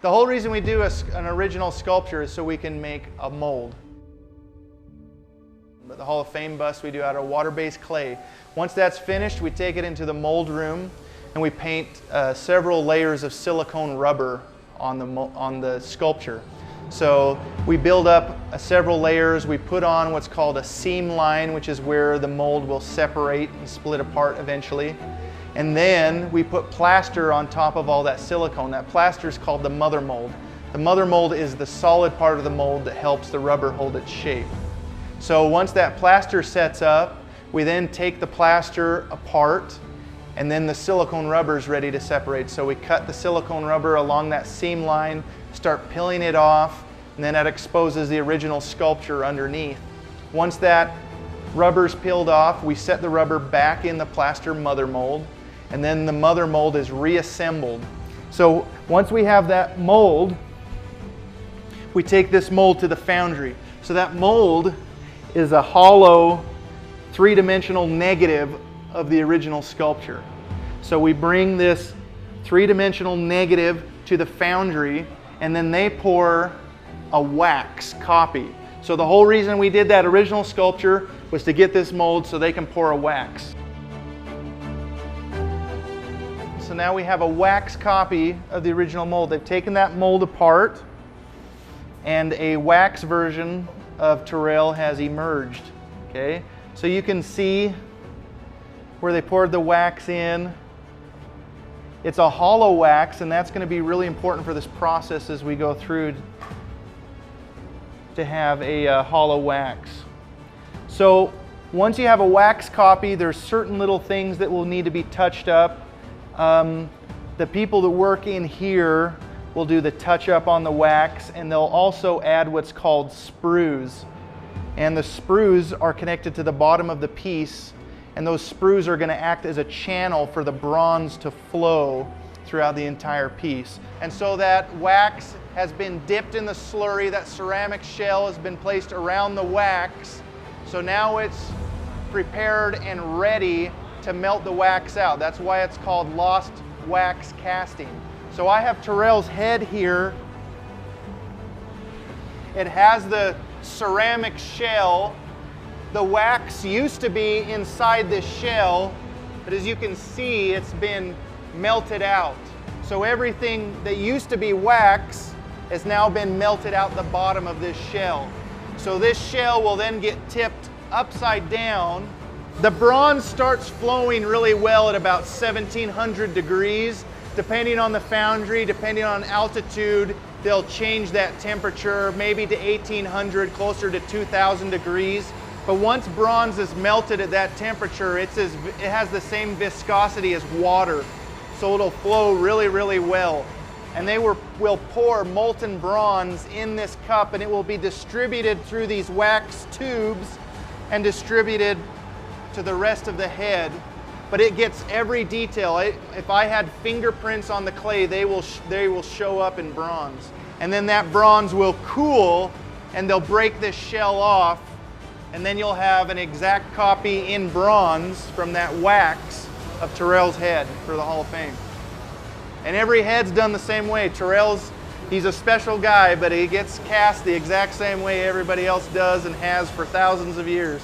The whole reason we do an original sculpture is so we can make a mold. The Hall of Fame bust we do out of water-based clay. Once that's finished, we take it into the mold room and we paint several layers of silicone rubber on the sculpture. So we build up several layers. We put on what's called a seam line, which is where the mold will separate and split apart eventually. And then we put plaster on top of all that silicone. That plaster is called the mother mold. The mother mold is the solid part of the mold that helps the rubber hold its shape. So once that plaster sets up, we then take the plaster apart, and then the silicone rubber is ready to separate. So we cut the silicone rubber along that seam line, start peeling it off, and then that exposes the original sculpture underneath. Once that rubber's peeled off, we set the rubber back in the plaster mother mold, and then the mother mold is reassembled. So once we have that mold, we take this mold to the foundry. So that mold is a hollow, three-dimensional negative of the original sculpture. So we bring this three-dimensional negative to the foundry, and then they pour a wax copy. So the whole reason we did that original sculpture was to get this mold so they can pour a wax. So now we have a wax copy of the original mold. They've taken that mold apart, and a wax version of Terrell has emerged. Okay, so you can see where they poured the wax in. It's a hollow wax, and that's going to be really important for this process as we go through to have a hollow wax. So once you have a wax copy, there's certain little things that will need to be touched up. The people that work in here will do the touch up on the wax, and they'll also add what's called sprues. And the sprues are connected to the bottom of the piece, and those sprues are going to act as a channel for the bronze to flow throughout the entire piece. And so that wax has been dipped in the slurry, that ceramic shell has been placed around the wax. So now it's prepared and ready to melt the wax out. That's why it's called lost wax casting. So I have Terrell's head here. It has the ceramic shell. The wax used to be inside this shell, but as you can see, it's been melted out. So everything that used to be wax has now been melted out the bottom of this shell. So this shell will then get tipped upside down. The bronze starts flowing really well at about 1700 degrees. Depending on the foundry, depending on altitude, they'll change that temperature maybe to 1800, closer to 2000 degrees. But once bronze is melted at that temperature, it has the same viscosity as water. So it'll flow really, really well. And they will pour molten bronze in this cup, and it will be distributed through these wax tubes and distributed to the rest of the head. But it gets every detail. If I had fingerprints on the clay, they will show up in bronze. And then that bronze will cool, and they'll break this shell off, and then you'll have an exact copy in bronze from that wax of Terrell's head for the Hall of Fame. And every head's done the same way. He's a special guy, but he gets cast the exact same way everybody else does and has for thousands of years.